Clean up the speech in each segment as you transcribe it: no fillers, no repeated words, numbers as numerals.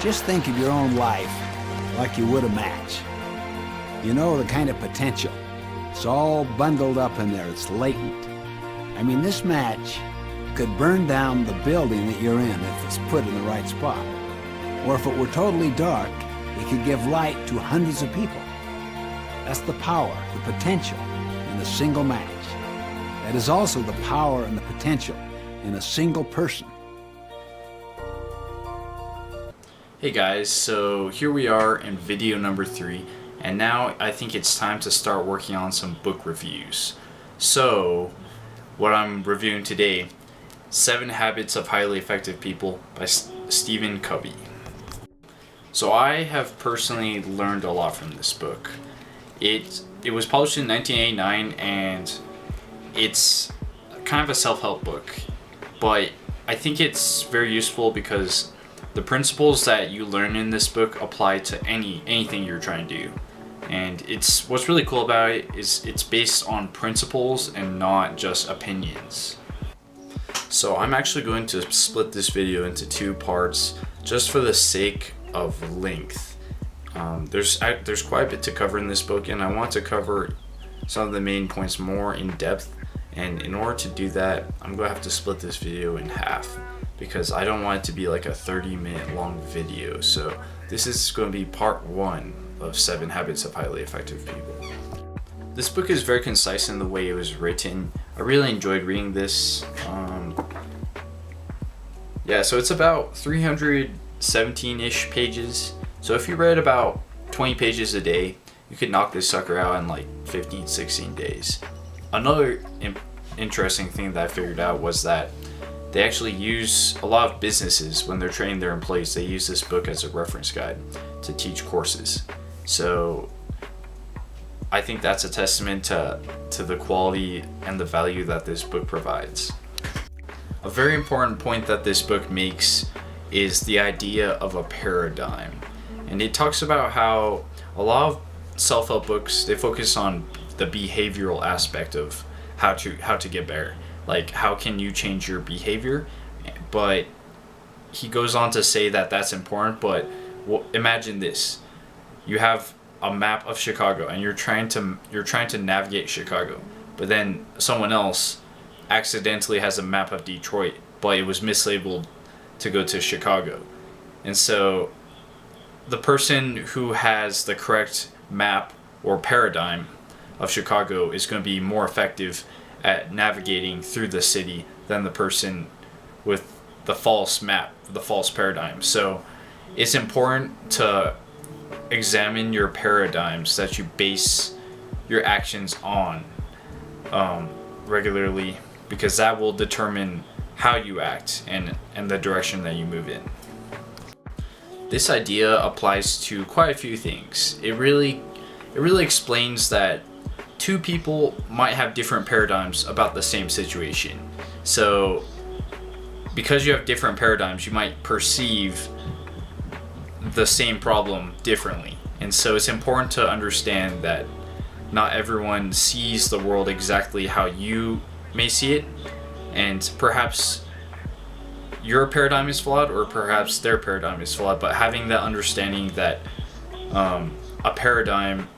Just think of your own life like you would a match. You know, the kind of potential. It's all bundled up in there. It's latent. I mean, this match could burn down the building that you're in if it's put in the right spot. Or if it were totally dark, it could give light to hundreds of people. That's the power, the potential in a single match. That is also the power and the potential in a single person. Hey guys, so here we are in video number 3, and now I think it's time to start working on some book reviews. So, what I'm reviewing today, 7 Habits of Highly Effective People by Stephen Covey. So I have personally learned a lot from this book. It was published in 1989, and it's kind of a self-help book, but I think it's very useful because the principles that you learn in this book apply to anything you're trying to do. And what's really cool about it is it's based on principles and not just opinions. So I'm actually going to split this video into 2 parts just for the sake of length. There's quite a bit to cover in this book, and I want to cover some of the main points more in depth. And in order to do that, I'm going to have to split this video in half, because I don't want it to be like a 30-minute long video. So this is going to be part 1 of 7 Habits of Highly Effective People. This book is very concise in the way it was written. I really enjoyed reading this. So it's about 317-ish pages. So if you read about 20 pages a day, you could knock this sucker out in like 15, 16 days. Another interesting thing that I figured out was that they actually use a lot of businesses when they're training their employees. They use this book as a reference guide to teach courses. So I think that's a testament to the quality and the value that this book provides. A very important point that this book makes is the idea of a paradigm. And it talks about how a lot of self-help books, they focus on the behavioral aspect of how to get better. Like, how can you change your behavior? But he goes on to say that that's important, but imagine this. You have a map of Chicago and you're trying to navigate Chicago, but then someone else accidentally has a map of Detroit, but it was mislabeled to go to Chicago. And so the person who has the correct map or paradigm of Chicago is going to be more effective at navigating through the city than the person with the false map, the false paradigm. So it's important to examine your paradigms that you base your actions on regularly, because that will determine how you act and the direction that you move in. This idea applies to quite a few things. It really explains that 2 people might have different paradigms about the same situation. So because you have different paradigms, you might perceive the same problem differently. And so it's important to understand that not everyone sees the world exactly how you may see it, and perhaps your paradigm is flawed or perhaps their paradigm is flawed, but having that understanding that a paradigm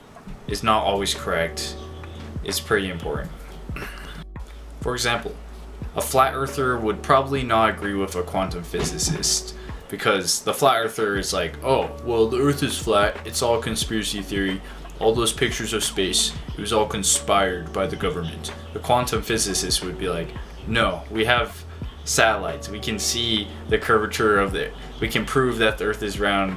is not always correct is pretty important. For example, a flat earther would probably not agree with a quantum physicist, because the flat earther is like, oh, well, the earth is flat, it's all conspiracy theory, all those pictures of space, it was all conspired by the government. The quantum physicist would be like, no, we have satellites, we can see the curvature of it, we can prove that the earth is round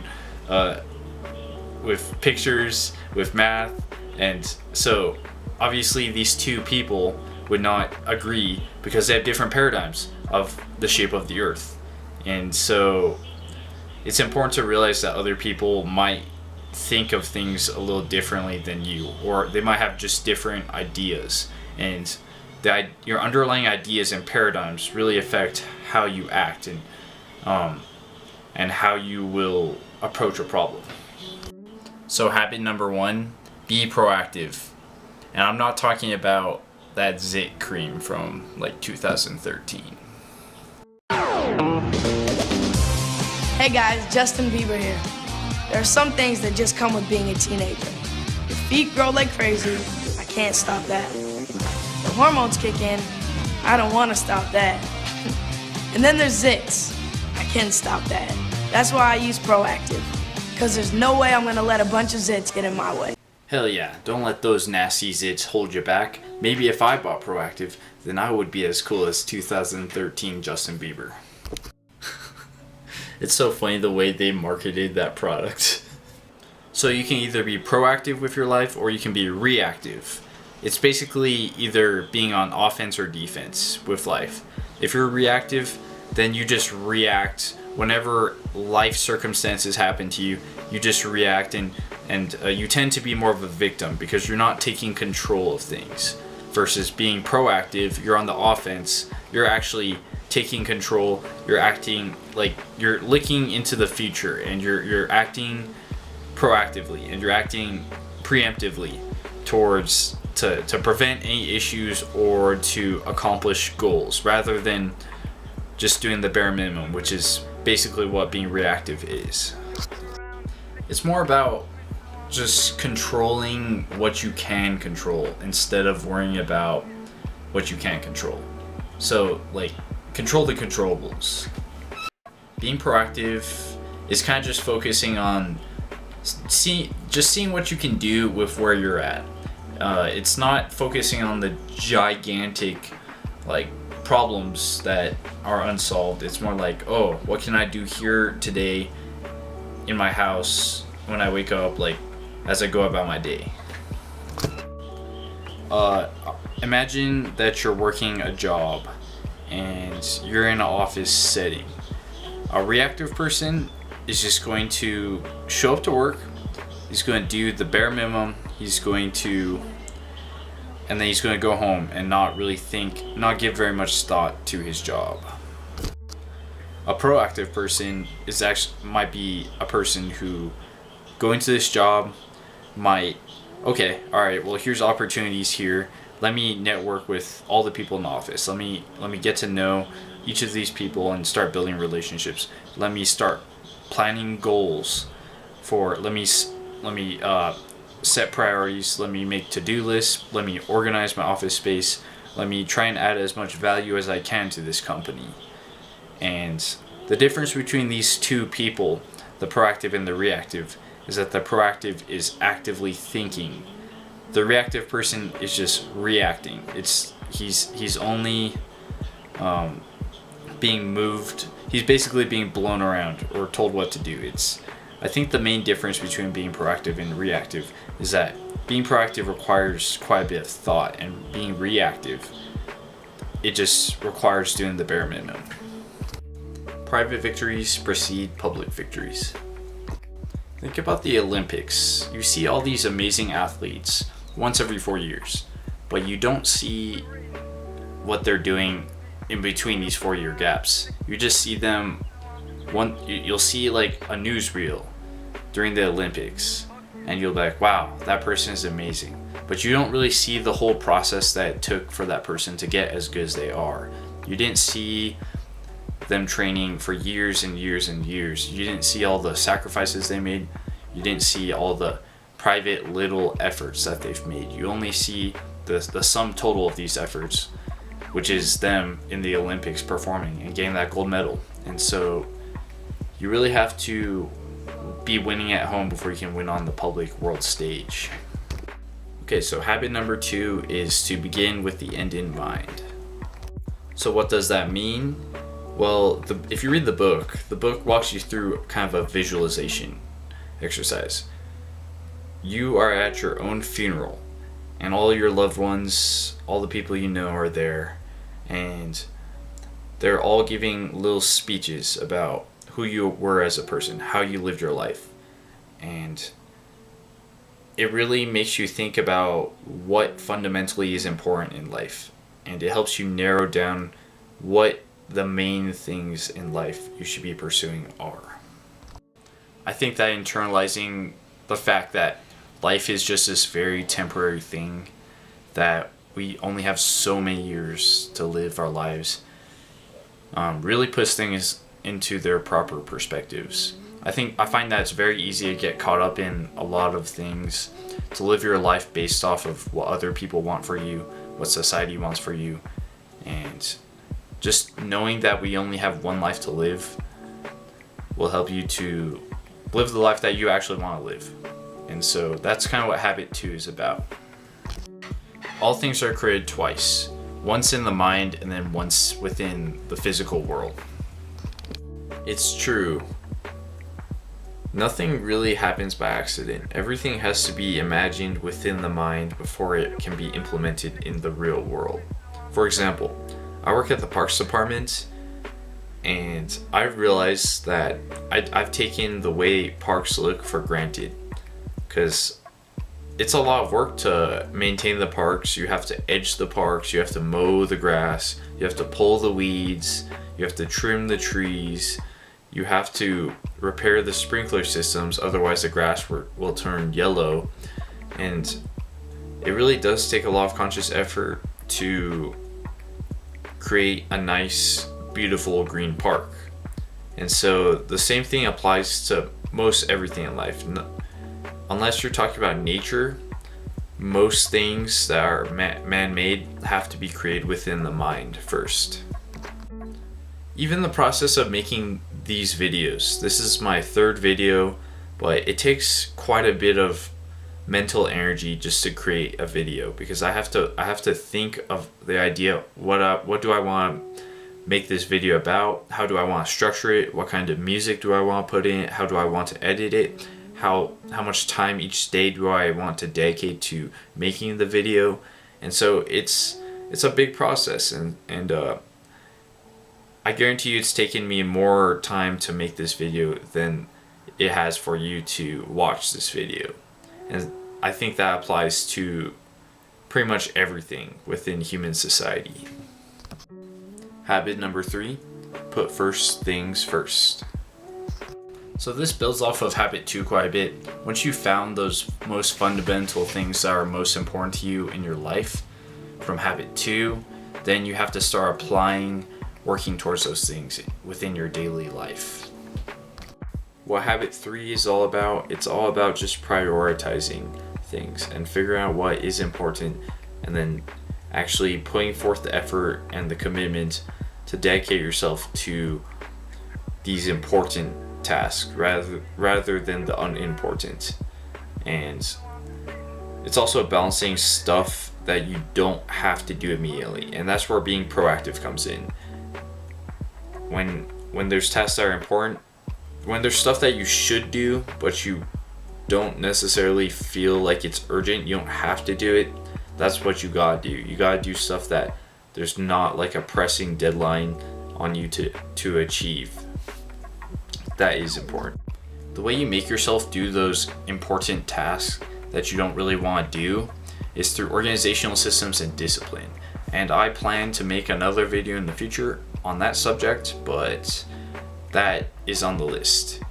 with pictures, with math. And so obviously these 2 people would not agree because they have different paradigms of the shape of the earth. And so it's important to realize that other people might think of things a little differently than you, or they might have just different ideas, and your underlying ideas and paradigms really affect how you act and how you will approach a problem. So habit number 1, be proactive. And I'm not talking about that Zit cream from like 2013. Hey guys, Justin Bieber here. There are some things that just come with being a teenager. Your feet grow like crazy. I can't stop that. The hormones kick in. I don't want to stop that. And then there's zits. I can't stop that. That's why I use Proactive. Because there's no way I'm going to let a bunch of zits get in my way. Hell yeah, don't let those nasty zits hold you back. Maybe if I bought Proactive, then I would be as cool as 2013 Justin Bieber. It's so funny the way they marketed that product. So you can either be proactive with your life or you can be reactive. It's basically either being on offense or defense with life. If you're reactive, then you just react whenever life circumstances happen to you. You just react and you tend to be more of a victim because you're not taking control of things. Versus being proactive, you're on the offense. You're actually taking control. You're acting like you're looking into the future, and you're acting proactively and you're acting preemptively towards to prevent any issues or to accomplish goals rather than just doing the bare minimum, which is basically what being reactive is. It's more about just controlling what you can control instead of worrying about what you can't control. So like control the controllables. Being proactive is kind of just focusing on seeing what you can do with where you're at. It's not focusing on the gigantic like problems that are unsolved. It's more like, oh, what can I do here today in my house when I wake up, like as I go about my day. Imagine that you're working a job and you're in an office setting. A reactive person is just going to show up to work. He's going to do the bare minimum. And then he's going to go home and not really not give very much thought to his job. A proactive person might be a person who going to this job might, okay, all right, well, here's opportunities here. Let me network with all the people in the office. Let me get to know each of these people and start building relationships. Let me start planning goals let me set priorities. Let me make to-do lists. Let me organize my office space. Let me try and add as much value as I can to this company. And the difference between these two people, the proactive and the reactive, is that the proactive is actively thinking. The reactive person is just reacting. He's only being moved. He's basically being blown around or told what to do. I think the main difference between being proactive and reactive is that being proactive requires quite a bit of thought, and being reactive, it just requires doing the bare minimum. Private victories precede public victories. Think about the Olympics. You see all these amazing athletes once every 4 years, but you don't see what they're doing in between these 4-year gaps. You just see them you'll see like a newsreel during the Olympics and you'll be like, wow, that person is amazing. But you don't really see the whole process that it took for that person to get as good as they are. You didn't see them training for years and years and years. You didn't see all the sacrifices they made. You didn't see all the private little efforts that they've made. You only see the sum total of these efforts, which is them in the Olympics performing and getting that gold medal. And so you really have to be winning at home before you can win on the public world stage. Okay, so habit number 2 is to begin with the end in mind. So what does that mean? Well, if you read the book walks you through kind of a visualization exercise. You are at your own funeral, and all your loved ones, all the people you know are there, and they're all giving little speeches about who you were as a person, how you lived your life. And it really makes you think about what fundamentally is important in life, and it helps you narrow down what the main things in life you should be pursuing are. I think that internalizing the fact that life is just this very temporary thing, that we only have so many years to live our lives, really puts things into their proper perspectives. I find that it's very easy to get caught up in a lot of things, to live your life based off of what other people want for you, what society wants for you, and just knowing that we only have one life to live will help you to live the life that you actually want to live. And so that's kind of what Habit 2 is about. All things are created twice, once in the mind and then once within the physical world. It's true. Nothing really happens by accident. Everything has to be imagined within the mind before it can be implemented in the real world. For example, I work at the parks department, and I've realized that I've taken the way parks look for granted, because it's a lot of work to maintain the parks. You have to edge the parks, you have to mow the grass, you have to pull the weeds, you have to trim the trees, you have to repair the sprinkler systems, otherwise the grass will turn yellow. And it really does take a lot of conscious effort to create a nice, beautiful green park. And so the same thing applies to most everything in life. Unless you're talking about nature, most things that are man-made have to be created within the mind first. Even the process of making these videos, this is my third video, but it takes quite a bit of mental energy just to create a video, because I have to think of the idea, what do I want to make this video about, how do I want to structure it, what kind of music do I want to put in it, how do I want to edit it, how much time each day do I want to dedicate to making the video. And so it's a big process, and I guarantee you it's taken me more time to make this video than it has for you to watch this video. And I think that applies to pretty much everything within human society. Habit number 3, put first things first. So this builds off of Habit 2 quite a bit. Once you've found those most fundamental things that are most important to you in your life from Habit 2, then you have to start applying, working towards those things within your daily life. What Habit 3 is all about, it's all about just prioritizing things and figuring out what is important, and then actually putting forth the effort and the commitment to dedicate yourself to these important tasks rather than the unimportant. And it's also balancing stuff that you don't have to do immediately, and that's where being proactive comes in. When there's tasks that are important, when there's stuff that you should do but you don't necessarily feel like it's urgent, you don't have to do it, that's what you gotta do. You gotta do stuff that there's not like a pressing deadline on you to achieve. That is important. The way you make yourself do those important tasks that you don't really want to do is through organizational systems and discipline. And I plan to make another video in the future on that subject, but that is on the list.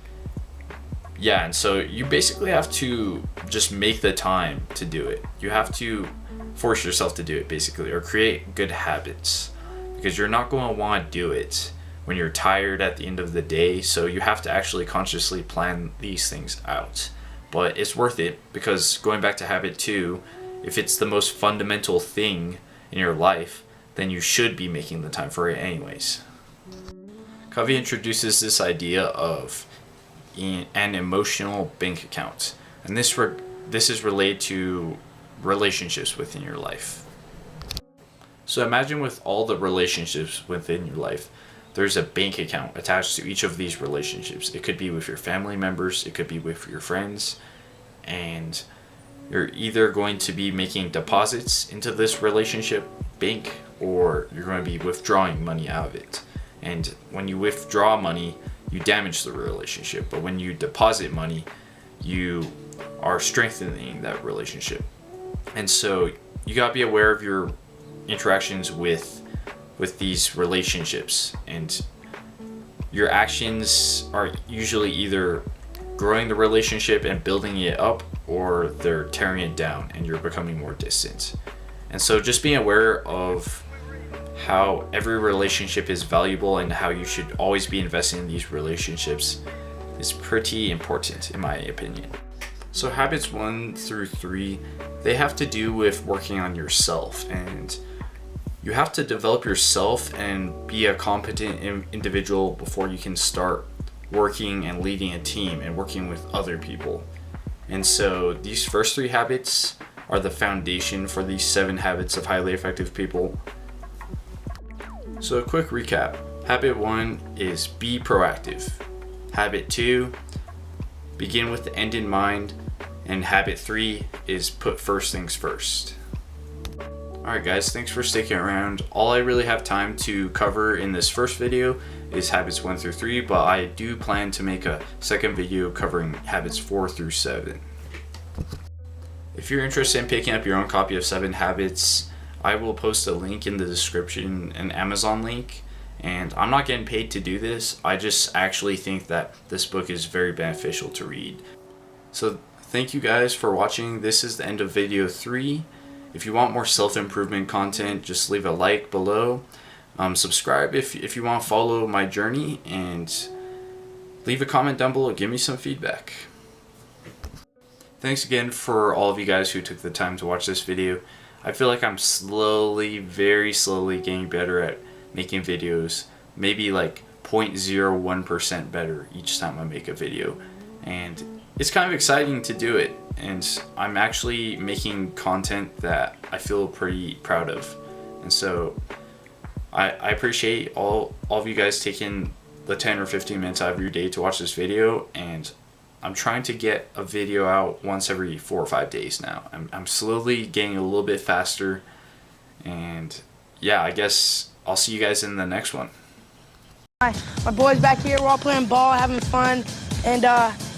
Yeah, and so you basically have to just make the time to do it. You have to force yourself to do it, basically, or create good habits, because you're not going to want to do it when you're tired at the end of the day. So you have to actually consciously plan these things out. But it's worth it, because going back to Habit 2, if it's the most fundamental thing in your life, then you should be making the time for it anyways. Covey introduces this idea of an emotional bank account, and this is related to relationships within your life. So imagine with all the relationships within your life, there's a bank account attached to each of these relationships. It could be with your family members, it could be with your friends, and you're either going to be making deposits into this relationship bank, or you're going to be withdrawing money out of it. And when you withdraw money, you damage the relationship, but when you deposit money, you are strengthening that relationship. And so you gotta be aware of your interactions with these relationships, and your actions are usually either growing the relationship and building it up, or they're tearing it down and you're becoming more distant. And so just being aware of how every relationship is valuable and how you should always be investing in these relationships is pretty important in my opinion. So habits 1 through 3, they have to do with working on yourself, and you have to develop yourself and be a competent individual before you can start working and leading a team and working with other people. And so these first 3 habits are the foundation for these 7 habits of highly effective people. So a quick recap. Habit 1 is be proactive. Habit 2, begin with the end in mind. And habit 3 is put first things first. Alright guys, thanks for sticking around. All I really have time to cover in this first video is habits 1 through 3, but I do plan to make a second video covering habits 4 through 7. If you're interested in picking up your own copy of 7 Habits, I will post a link in the description, an Amazon link, and I'm not getting paid to do this. I just actually think that this book is very beneficial to read. So thank you guys for watching. This is the end of video 3. If you want more self-improvement content, just leave a like below. Subscribe if you want to follow my journey, and leave a comment down below. Give me some feedback. Thanks again for all of you guys who took the time to watch this video. I feel like I'm slowly, very slowly getting better at making videos. Maybe like 0.01% better each time I make a video. And it's kind of exciting to do it. And I'm actually making content that I feel pretty proud of. And so I appreciate all of you guys taking the 10 or 15 minutes out of your day to watch this video, and I'm trying to get a video out once every 4 or 5 days now. I'm slowly getting a little bit faster, and yeah, I guess I'll see you guys in the next one. Hi, my boys back here, we're all playing ball, having fun, and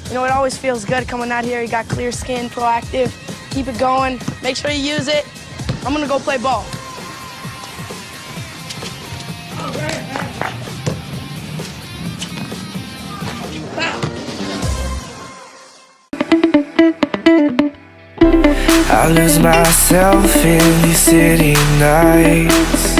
you know, it always feels good coming out here. You got clear skin, proactive, keep it going, make sure you use it. I'm gonna go play ball. I lose myself in these city nights.